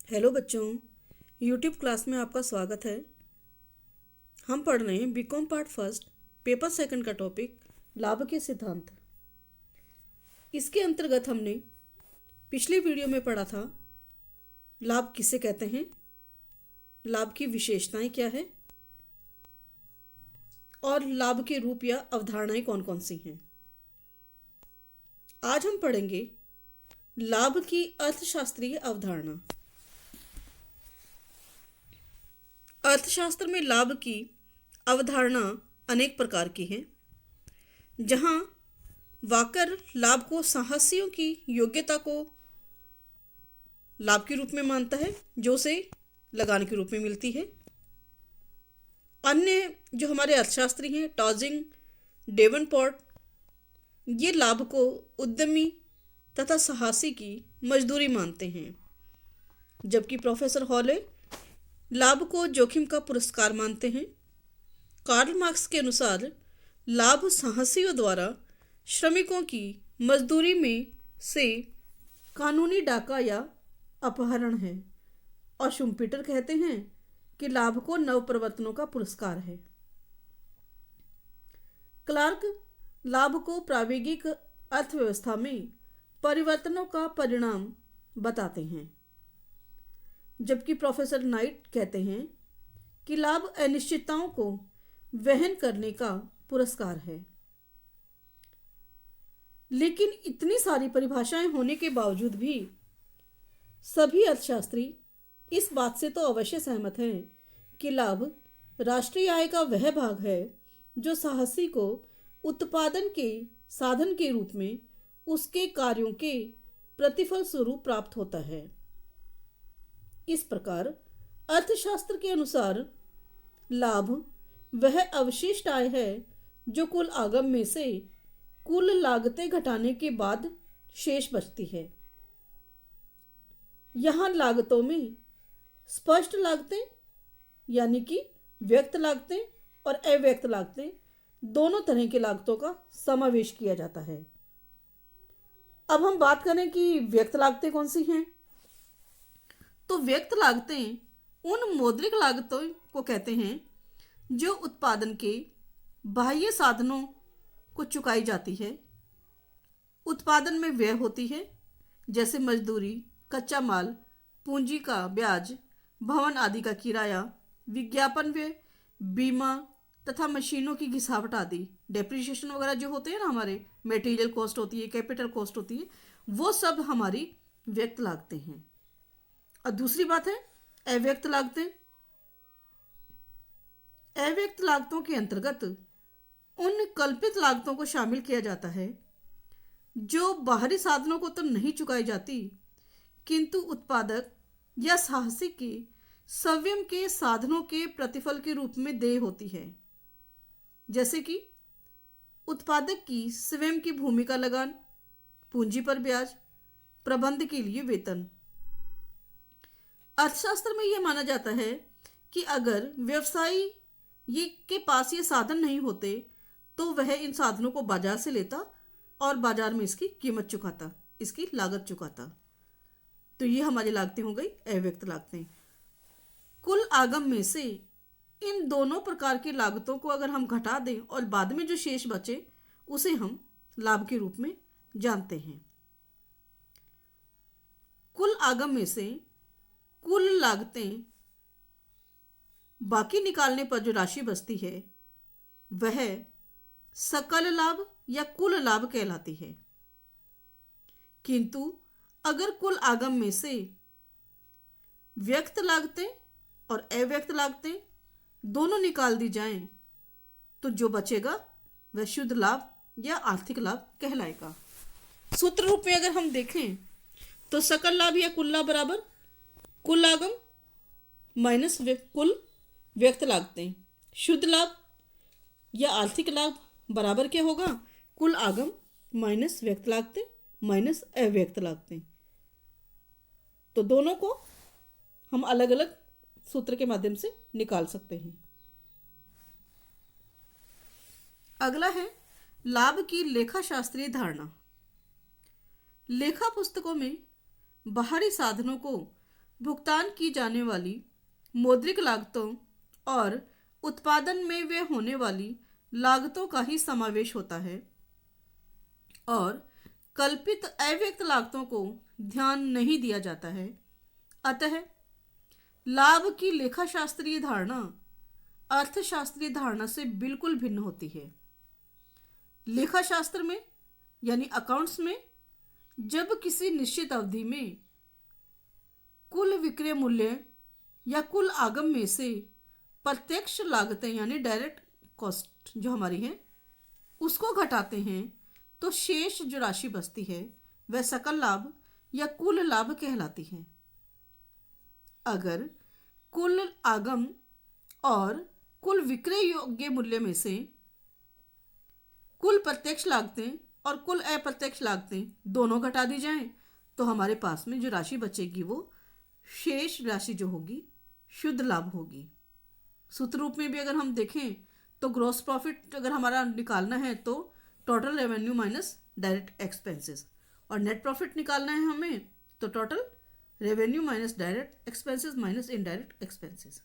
Hello बच्चों, YouTube class में आपका स्वागत है। हम पढ़ रहे हैं BCom part first paper second का टॉपिक लाभ के सिद्धांत। इसके अंतर्गत हमने पिछली वीडियो में पढ़ा था लाभ किसे कहते हैं, लाभ की विशेषताएं क्या है और लाभ के रूप या अवधारणाएं कौन कौन सी हैं। आज हम पढ़ेंगे लाभ की अर्थशास्त्रीय अवधारणा। अर्थशास्त्र में लाभ की अवधारणा अनेक प्रकार की है, जहां वाकर लाभ को साहसियों की योग्यता को लाभ के रूप में मानता है, जो उसे लगान के रूप में मिलती है। अन्य जो हमारे अर्थशास्त्री हैं, टॉजिंग, डेवनपोर्ट, ये लाभ को उद्यमी तथा साहसी की मजदूरी मानते हैं, जबकि प्रोफेसर हॉले लाभ को जोखिम का पुरस्कार मानते हैं। कार्ल मार्क्स के अनुसार लाभ साहसियों द्वारा श्रमिकों की मजदूरी में से कानूनी डाका या अपहरण है, और शुम्पीटर कहते हैं कि लाभ को नवप्रवर्तनों का पुरस्कार है। क्लार्क लाभ को प्रायोगिक अर्थव्यवस्था में परिवर्तनों का परिणाम बताते हैं, जबकि प्रोफेसर नाइट कहते हैं कि लाभ अनिश्चितताओं को वहन करने का पुरस्कार है। लेकिन इतनी सारी परिभाषाएं होने के बावजूद भी सभी अर्थशास्त्री इस बात से तो अवश्य सहमत हैं कि लाभ राष्ट्रीय आय का वह भाग है जो साहसी को उत्पादन के साधन के रूप में उसके कार्यों के प्रतिफल स्वरूप प्राप्त होता है। इस प्रकार अर्थशास्त्र के अनुसार लाभ वह अवशिष्ट आय है जो कुल आगम में से कुल लागतें घटाने के बाद शेष बचती है। यहाँ लागतों में स्पष्ट लागतें यानी कि व्यक्त लागतें और अव्यक्त लागतें दोनों तरह की लागतों का समावेश किया जाता है। अब हम बात करें कि व्यक्त लागतें कौन सी हैं, तो व्यक्त लागतें उन मौद्रिक लागतों को कहते हैं जो उत्पादन के बाह्य साधनों को चुकाई जाती है। उत्पादन में व्यय होती है, जैसे मजदूरी, कच्चा माल, पूंजी का ब्याज, भवन आदि का किराया, विज्ञापन व्यय, बीमा तथा मशीनों की घिसावट आदि, डेप्रिसिएशन वगैरह जो होते हैं ना, हमारे मटेरियल कॉस्ट होती है, कैपिटल कॉस्ट होती है, वो सब हमारी व्यक्त लागतें हैं। और दूसरी बात है अव्यक्त लागतें। अव्यक्त लागतों के अंतर्गत उन कल्पित लागतों को शामिल किया जाता है जो बाहरी साधनों को तो नहीं चुकाई जाती, किंतु उत्पादक या साहसी के स्वयं के साधनों के प्रतिफल के रूप में देय होती है, जैसे कि उत्पादक की स्वयं की भूमि का लगान, पूंजी पर ब्याज, प्रबंध के लिए वेतन। अर्थशास्त्र में यह माना जाता है कि अगर व्यवसायी के पास ये साधन नहीं होते तो वह इन साधनों को बाजार से लेता और बाजार में इसकी कीमत चुकाता, इसकी लागत चुकाता। तो ये हमारी लागतें हो गई अव्यक्त लागतें। कुल आगम में से इन दोनों प्रकार की लागतों को अगर हम घटा दें और बाद में जो शेष बचे उसे हम लाभ के रूप में जानते हैं। कुल आगम में से कुल लागतें बाकी निकालने पर जो राशि बचती है वह सकल लाभ या कुल लाभ कहलाती है। किंतु अगर कुल आगम में से व्यक्त लागतें और अव्यक्त लागतें दोनों निकाल दी जाएं तो जो बचेगा वह शुद्ध लाभ या आर्थिक लाभ कहलाएगा। सूत्र रूप में अगर हम देखें तो सकल लाभ या कुल लाभ बराबर कुल आगम माइनस कुल व्यक्त लागतें। शुद्ध लाभ या आर्थिक लाभ बराबर क्या होगा? कुल आगम माइनस व्यक्त लागतें माइनस अव्यक्त लागतें। तो दोनों को हम अलग अलग सूत्र के माध्यम से निकाल सकते हैं। अगला है लाभ की लेखा शास्त्रीय धारणा। लेखा पुस्तकों में बाहरी साधनों को भुगतान की जाने वाली मौद्रिक लागतों और उत्पादन में वे होने वाली लागतों का ही समावेश होता है और कल्पित अव्यक्त लागतों को ध्यान नहीं दिया जाता है। अतः लाभ की लेखाशास्त्रीय धारणा अर्थशास्त्रीय धारणा से बिल्कुल भिन्न होती है। लेखाशास्त्र में यानी अकाउंट्स में जब किसी निश्चित अवधि में कुल विक्रय मूल्य या कुल आगम में से प्रत्यक्ष लागतें यानी डायरेक्ट कॉस्ट जो हमारी है उसको घटाते हैं तो शेष जो राशि बचती है वह सकल लाभ या कुल लाभ कहलाती है। अगर कुल आगम और कुल विक्रय योग्य मूल्य में से कुल प्रत्यक्ष लागतें और कुल अप्रत्यक्ष लागतें दोनों घटा दी जाएं तो हमारे पास में जो राशि बचेगी वो शेष राशि जो होगी शुद्ध लाभ होगी। सूत्र रूप में भी अगर हम देखें तो ग्रॉस प्रॉफिट अगर हमारा निकालना है तो total revenue minus direct expenses, और नेट प्रॉफिट निकालना है हमें तो total revenue minus direct expenses minus indirect expenses.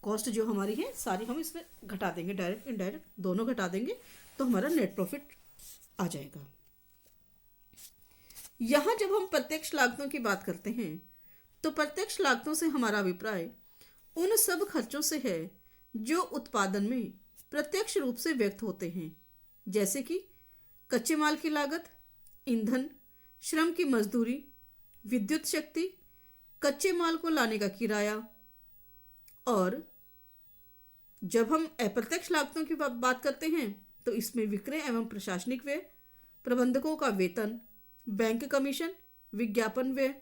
Cost जो हमारी है सारी हम इसमें घटा देंगे, डायरेक्ट इनडायरेक्ट दोनों घटा देंगे तो हमारा नेट प्रॉफिट आ जाएगा। यहाँ जब हम प्रत्यक्ष लागतों की बात करते हैं तो प्रत्यक्ष लागतों से हमारा अभिप्राय उन सब खर्चों से है जो उत्पादन में प्रत्यक्ष रूप से व्यक्त होते हैं, जैसे कि कच्चे माल की लागत, ईंधन, श्रम की मजदूरी, विद्युत शक्ति, कच्चे माल को लाने का किराया। और जब हम अप्रत्यक्ष लागतों की बात करते हैं तो इसमें विक्रय एवं प्रशासनिक व्यय, प्रबंधकों का वेतन, बैंक कमीशन, विज्ञापन व्यय,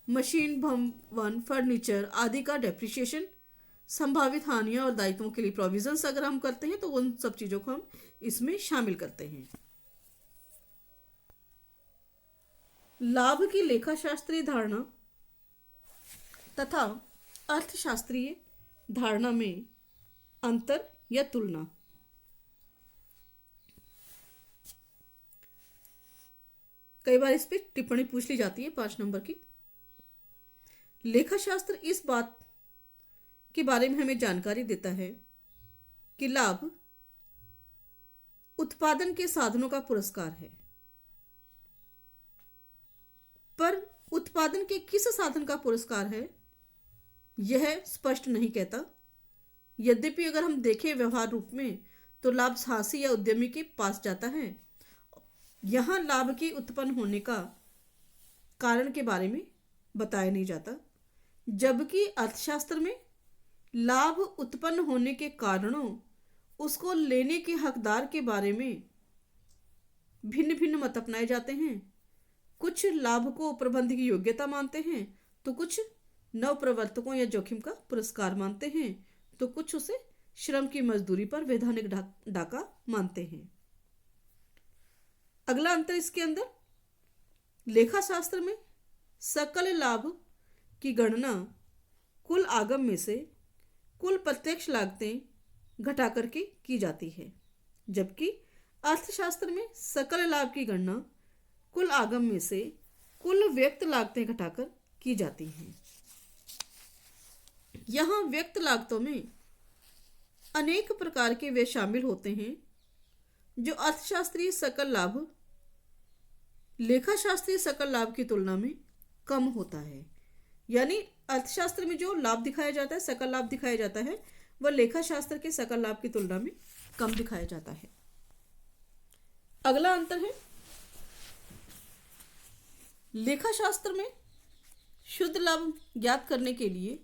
मशीन, भवन, फर्नीचर आदि का डेप्रिसिएशन, संभावित हानियां और दायित्वों के लिए प्रोविजंस अगर हम करते हैं तो उन सब चीजों को हम इसमें शामिल करते हैं। लाभ की लेखाशास्त्रीय धारणा तथा अर्थशास्त्रीय धारणा में अंतर या तुलना। कई बार इस पे टिप्पणी पूछ ली जाती है 5 नंबर की। लेखाशास्त्र इस बात के बारे में हमें जानकारी देता है कि लाभ उत्पादन के साधनों का पुरस्कार है, पर उत्पादन के किस साधन का पुरस्कार है यह स्पष्ट नहीं कहता। यद्यपि अगर हम देखें व्यवहार रूप में तो लाभ साहसी या उद्यमी के पास जाता है। यहाँ लाभ के उत्पन्न होने का कारण के बारे में बताया नहीं जाता, जबकि अर्थशास्त्र में लाभ उत्पन्न होने के कारणों, उसको लेने के हकदार के बारे में भिन्न भिन्न मत अपनाए जाते हैं। कुछ लाभ को प्रबंध की योग्यता मानते हैं तो कुछ नवप्रवर्तकों या जोखिम का पुरस्कार मानते हैं, तो कुछ उसे श्रम की मजदूरी पर वैधानिक डाका मानते हैं। अगला अंतर इसके अंदर, लेखाशास्त्र में सकल लाभ की गणना कुल आगम में से कुल प्रत्यक्ष लागतें घटा करके की जाती है, जबकि अर्थशास्त्र में सकल लाभ की गणना कुल आगम में से कुल व्यक्त लागतें घटाकर की जाती हैं। यहाँ व्यक्त लागतों में अनेक प्रकार के वे शामिल होते हैं जो अर्थशास्त्रीय सकल लाभ लेखाशास्त्रीय सकल लाभ की तुलना में कम होता है। यानी अर्थशास्त्र में जो लाभ दिखाया जाता है, सकल लाभ दिखाया जाता है, वह लेखाशास्त्र के सकल लाभ की तुलना में कम दिखाया जाता है। अगला अंतर है, लेखाशास्त्र में शुद्ध लाभ ज्ञात करने के लिए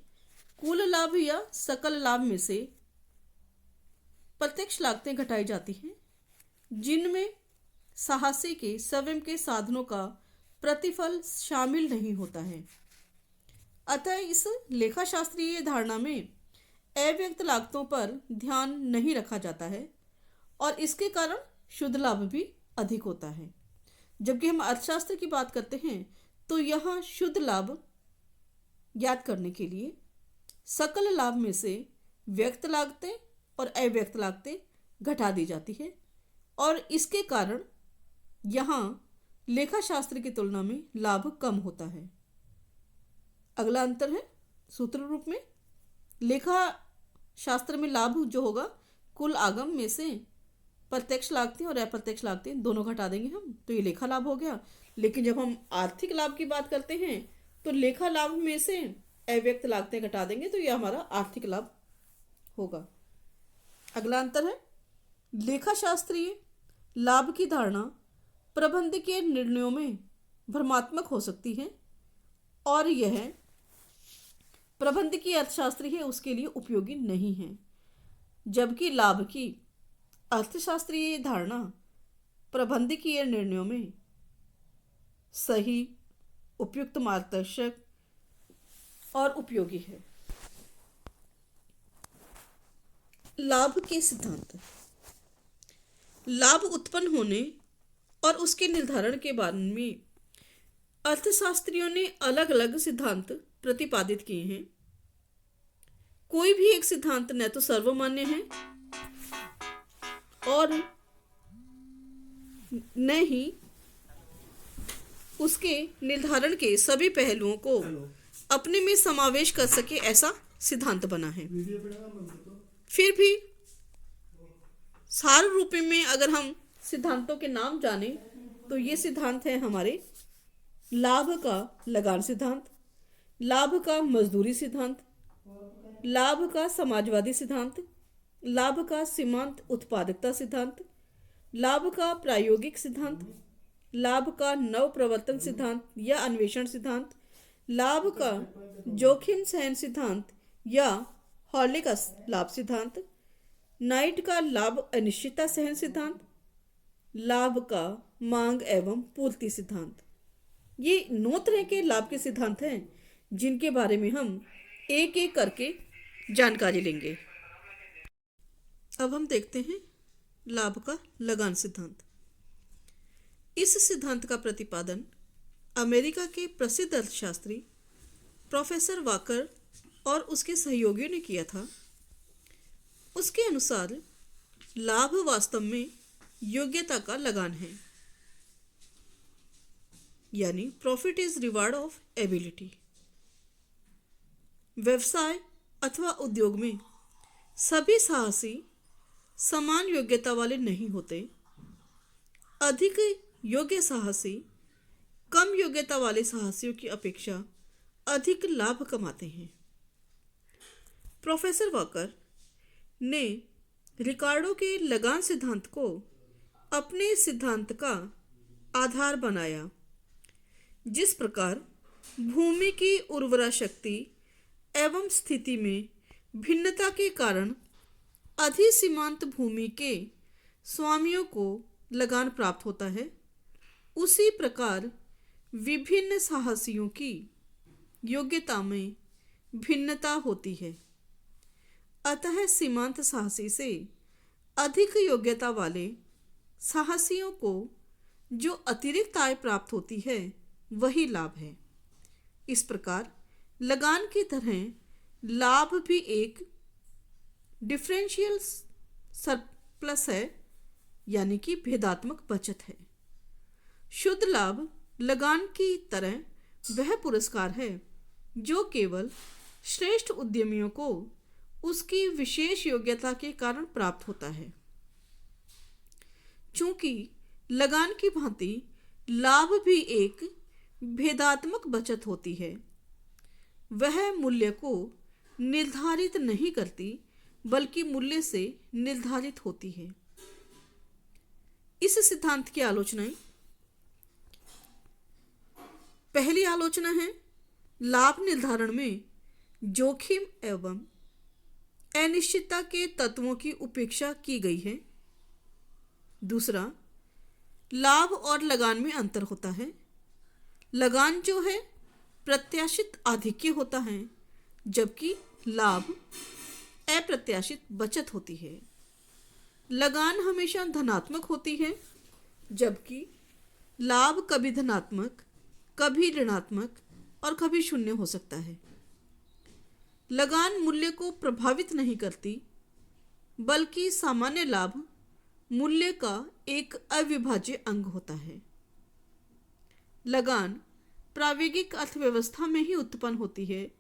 कुल लाभ या सकल लाभ में से प्रत्यक्ष लागतें घटाई जाती हैं, जिनमें साहसी के स्वयं के साधनों का प्रतिफल शामिल नहीं होता है। अतः इस लेखाशास्त्रीय धारणा में अव्यक्त लागतों पर ध्यान नहीं रखा जाता है और इसके कारण शुद्ध लाभ भी अधिक होता है। जबकि हम अर्थशास्त्र की बात करते हैं तो यहाँ शुद्ध लाभ ज्ञात करने के लिए सकल लाभ में से व्यक्त लागतें और अव्यक्त लागतें घटा दी जाती है और इसके कारण यहाँ लेखाशास्त्र की तुलना में लाभ कम होता है। अगला अंतर है सूत्र रूप में। लेखा शास्त्र में लाभ जो होगा कुल आगम में से प्रत्यक्ष लागतें और अप्रत्यक्ष लागतें दोनों घटा देंगे हम, तो ये लेखा लाभ हो गया। लेकिन जब हम आर्थिक लाभ की बात करते हैं तो लेखा लाभ में से अव्यक्त लागतें घटा देंगे, तो ये हमारा आर्थिक लाभ होगा। अगला अंतर है लेखा शास्त्रीय लाभ की धारणा प्रबंधकीय निर्णयों में भ्रमात्मक हो सकती है और यह प्रबंधकीय अर्थशास्त्री है उसके लिए उपयोगी नहीं है, जबकि लाभ की अर्थशास्त्रीय धारणा प्रबंधकीय निर्णयों में सही, उपयुक्त, मार्गदर्शक और उपयोगी है। लाभ के सिद्धांत। लाभ उत्पन्न होने और उसके निर्धारण के बारे में अर्थशास्त्रियों ने अलग अलग सिद्धांत प्रतिपादित किए हैं। कोई भी एक सिद्धांत न तो सर्वमान्य है और न ही उसके निर्धारण के सभी पहलुओं को अपने में समावेश कर सके ऐसा सिद्धांत बना है। फिर भी सार रूप में अगर हम सिद्धांतों के नाम जाने तो ये सिद्धांत है हमारे लाभ का लगान सिद्धांत, लाभ का मजदूरी सिद्धांत, लाभ का समाजवादी सिद्धांत, लाभ का सीमांत उत्पादकता सिद्धांत, लाभ का प्रायोगिक सिद्धांत, लाभ का नव प्रवर्तन सिद्धांत या अन्वेषण सिद्धांत, लाभ का जोखिम सहन सिद्धांत या हॉर्ले का लाभ सिद्धांत, नाइट का लाभ अनिश्चितता सहन सिद्धांत, लाभ का मांग एवं पूर्ति सिद्धांत। ये 9 तरह के लाभ के सिद्धांत हैं जिनके बारे में हम एक एक करके जानकारी लेंगे। अब हम देखते हैं लाभ का लगान सिद्धांत। इस सिद्धांत का प्रतिपादन अमेरिका के प्रसिद्ध अर्थशास्त्री प्रोफेसर वाकर और उसके सहयोगियों ने किया था। उसके अनुसार लाभ वास्तव में योग्यता का लगान है, यानी profit is reward of ability. व्यवसाय अथवा उद्योग में सभी साहसी समान योग्यता वाले नहीं होते। अधिक योग्य साहसी कम योग्यता वाले साहसियों की अपेक्षा अधिक लाभ कमाते हैं। प्रोफेसर वॉकर ने रिकार्डो के लगान सिद्धांत को अपने सिद्धांत का आधार बनाया। जिस प्रकार भूमि की उर्वरा शक्ति एवं स्थिति में भिन्नता के कारण अधिसीमांत भूमि के स्वामियों को लगान प्राप्त होता है, उसी प्रकार विभिन्न साहसियों की योग्यता में भिन्नता होती है। अतः सीमांत साहसी से अधिक योग्यता वाले साहसियों को जो अतिरिक्त आय प्राप्त होती है वही लाभ है। इस प्रकार लगान की तरह लाभ भी एक डिफरेंशियल सरप्लस है, यानी कि भेदात्मक बचत है। शुद्ध लाभ लगान की तरह वह पुरस्कार है जो केवल श्रेष्ठ उद्यमियों को उसकी विशेष योग्यता के कारण प्राप्त होता है। चूंकि लगान की भांति लाभ भी एक भेदात्मक बचत होती है, वह मूल्य को निर्धारित नहीं करती बल्कि मूल्य से निर्धारित होती है। इस सिद्धांत की आलोचनाएं। पहली आलोचना है लाभ निर्धारण में जोखिम एवं अनिश्चितता के तत्वों की उपेक्षा की गई है। दूसरा, लाभ और लगान में अंतर होता है। लगान जो है प्रत्याशित आधिक्य होता है, जबकि लाभ अप्रत्याशित बचत होती है। लगान हमेशा धनात्मक होती है, जबकि लाभ कभी धनात्मक, कभी ऋणात्मक और कभी शून्य हो सकता है। लगान मूल्य को प्रभावित नहीं करती, बल्कि सामान्य लाभ मूल्य का एक अविभाज्य अंग होता है। लगान प्रायोगिक अर्थव्यवस्था में ही उत्पन्न होती है,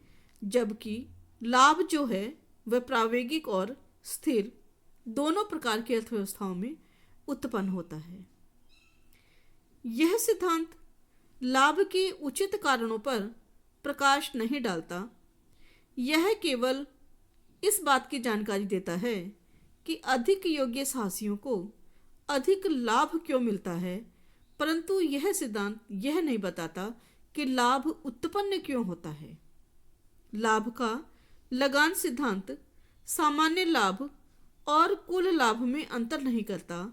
जबकि लाभ जो है वह प्रायोगिक और स्थिर दोनों प्रकार की अर्थव्यवस्थाओं में उत्पन्न होता है। यह सिद्धांत लाभ के उचित कारणों पर प्रकाश नहीं डालता, यह केवल इस बात की जानकारी देता है कि अधिक योग्य साहसियों को अधिक लाभ क्यों मिलता है, परंतु यह सिद्धांत यह नहीं बताता कि लाभ उत्पन्न क्यों होता है। लाभ का लगान सिद्धांत सामान्य लाभ और कुल लाभ में अंतर नहीं करता,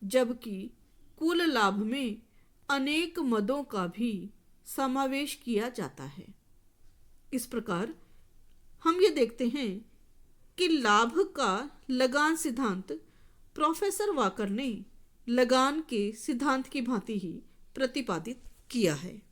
जबकि कुल लाभ में अनेक मदों का भी समावेश किया जाता है। इस प्रकार हम ये देखते हैं कि लाभ का लगान सिद्धांत प्रोफेसर वाकर ने लगान के सिद्धांत की भांति ही प्रतिपादित किया है।